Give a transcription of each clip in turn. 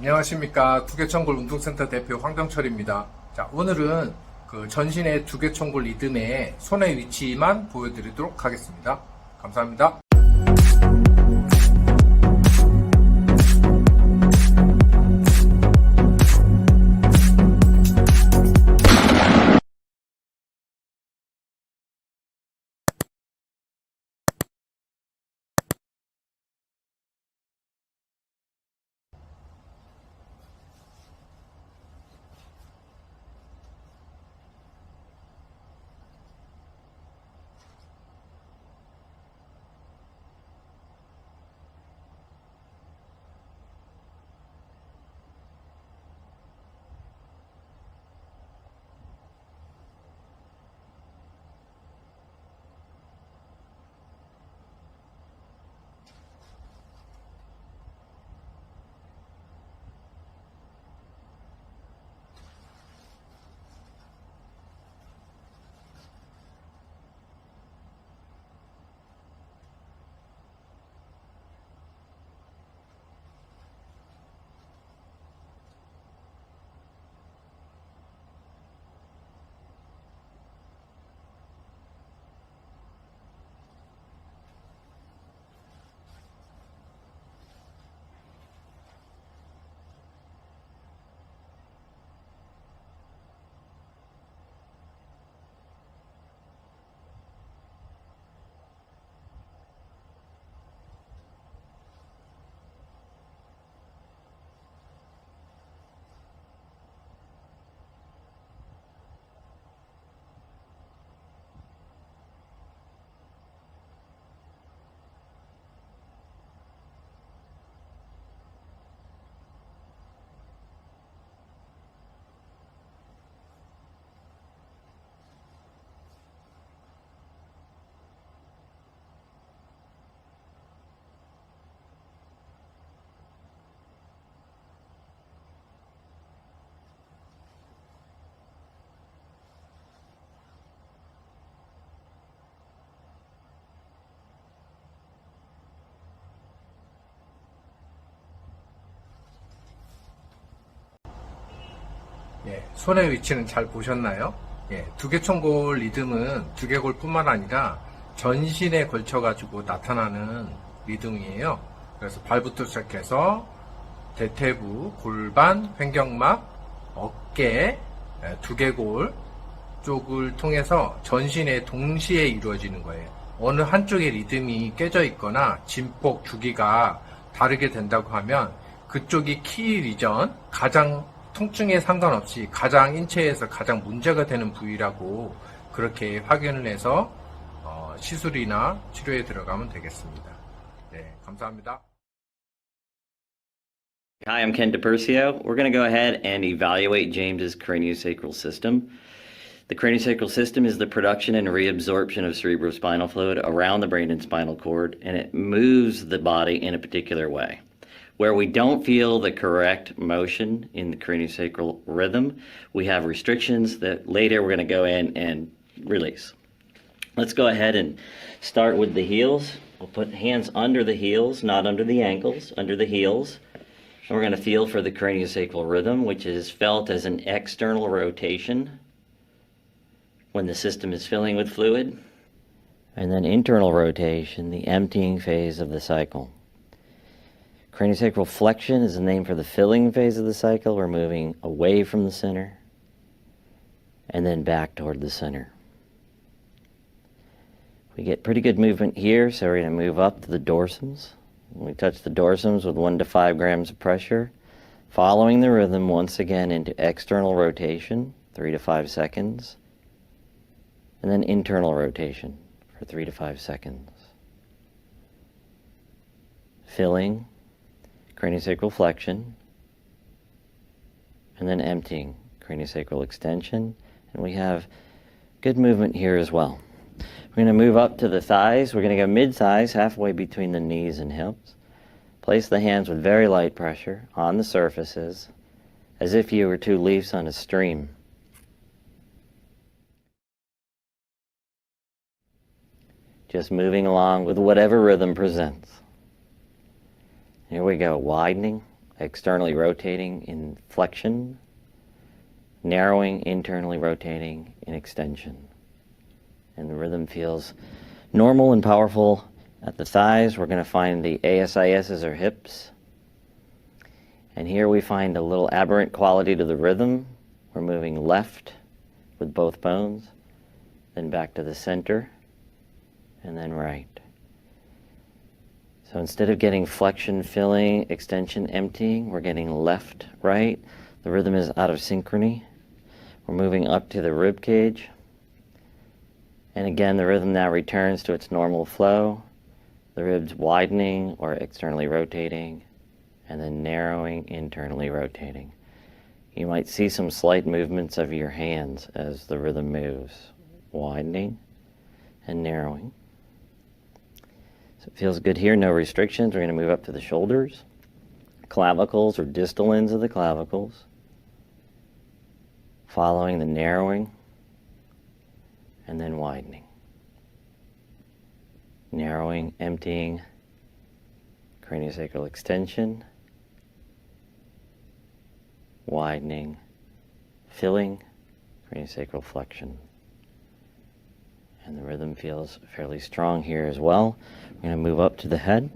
안녕하십니까. 두개천골운동센터 대표 황병철입니다. 자, 오늘은 그 전신의 두개천골 리듬의 손의 위치만 보여드리도록 하겠습니다. 감사합니다. 손의 위치는 잘 보셨나요? 두개천골 리듬은 두개골뿐만 아니라 전신에 걸쳐가지고 나타나는 리듬이에요. 그래서 발부터 시작해서 대퇴부, 골반, 횡격막, 어깨, 두개골 쪽을 통해서 전신에 동시에 이루어지는 거예요. 어느 한쪽의 리듬이 깨져 있거나 진폭, 주기가 다르게 된다고 하면 그쪽이 키 리전, 가장 통증에 상관없이 가장 인체에서 가장 문제가 되는 부위라고 그렇게 확인을 해서 시술이나 치료에 들어가면 되겠습니다. 네, 감사합니다. Hi, I'm Ken DiPercio. We're going to go ahead and evaluate James's craniosacral system. The craniosacral system is the production and reabsorption of cerebrospinal fluid around the brain and spinal cord, and it moves the body in a particular way. Where we don't feel the correct motion in the craniosacral rhythm, we have restrictions that later we're going to go in and release. Let's go ahead and start with the heels. We'll put hands under the heels, not under the ankles, under the heels. And we're going to feel for the craniosacral rhythm, which is felt as an external rotation when the system is filling with fluid. And then internal rotation, the emptying phase of the cycle. Craniosacral flexion is the name for the filling phase of the cycle. We're moving away from the center and then back toward the center. We get pretty good movement here, so we're going to move up to the dorsums. We touch the dorsums with 1 to 5 grams of pressure, following the rhythm once again into external rotation, 3 to 5 seconds, and then internal rotation for 3 to 5 seconds. Filling, craniosacral flexion, and then emptying, craniosacral extension, and we have good movement here as well. We're going to move up to the thighs. We're going to go mid-thighs, halfway between the knees and hips. Place the hands with very light pressure on the surfaces, as if you were 2 leaves on a stream. Just moving along with whatever rhythm presents. Here we go, widening, externally rotating in flexion, narrowing, internally rotating in extension. And the rhythm feels normal and powerful at the thighs. We're going to find the ASISs or hips. And here we find a little aberrant quality to the rhythm. We're moving left with both bones, then back to the center, and then right. So instead of getting flexion, filling, extension, emptying, we're getting left, right. The rhythm is out of synchrony. We're moving up to the rib cage. And again, the rhythm now returns to its normal flow. The ribs widening or externally rotating, and then narrowing, internally rotating. You might see some slight movements of your hands as the rhythm moves, widening and narrowing. So it feels good here, no restrictions. We're going to move up to the shoulders, clavicles or distal ends of the clavicles, following the narrowing and then widening. Narrowing, emptying, craniosacral extension, widening, filling, craniosacral flexion. And the rhythm feels fairly strong here as well. We're going to move up to the head.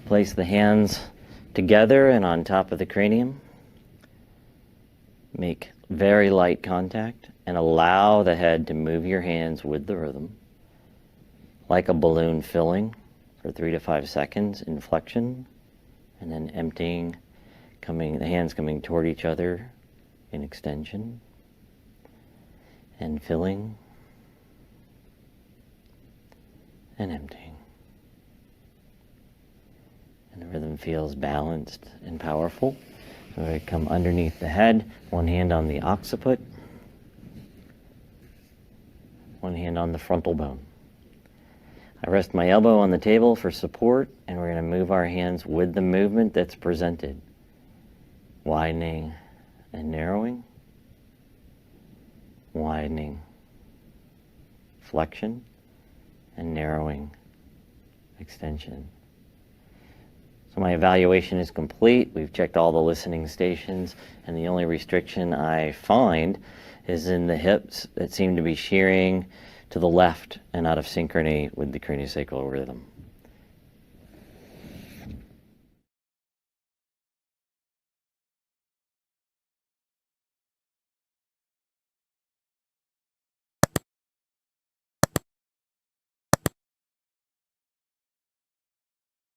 Place the hands together and on top of the cranium. Make very light contact and allow the head to move your hands with the rhythm, like a balloon filling for 3 to 5 seconds in flexion, and then emptying, the hands coming toward each other in extension, and filling, and emptying. And the rhythm feels balanced and powerful. So we come underneath the head, one hand on the occiput, one hand on the frontal bone. I rest my elbow on the table for support, and we're going to move our hands with the movement that's presented. Widening and narrowing, widening, flexion, and narrowing, extension. So my evaluation is complete. We've checked all the listening stations, and the only restriction I find is in the hips that seem to be shearing to the left and out of synchrony with the craniosacral rhythm.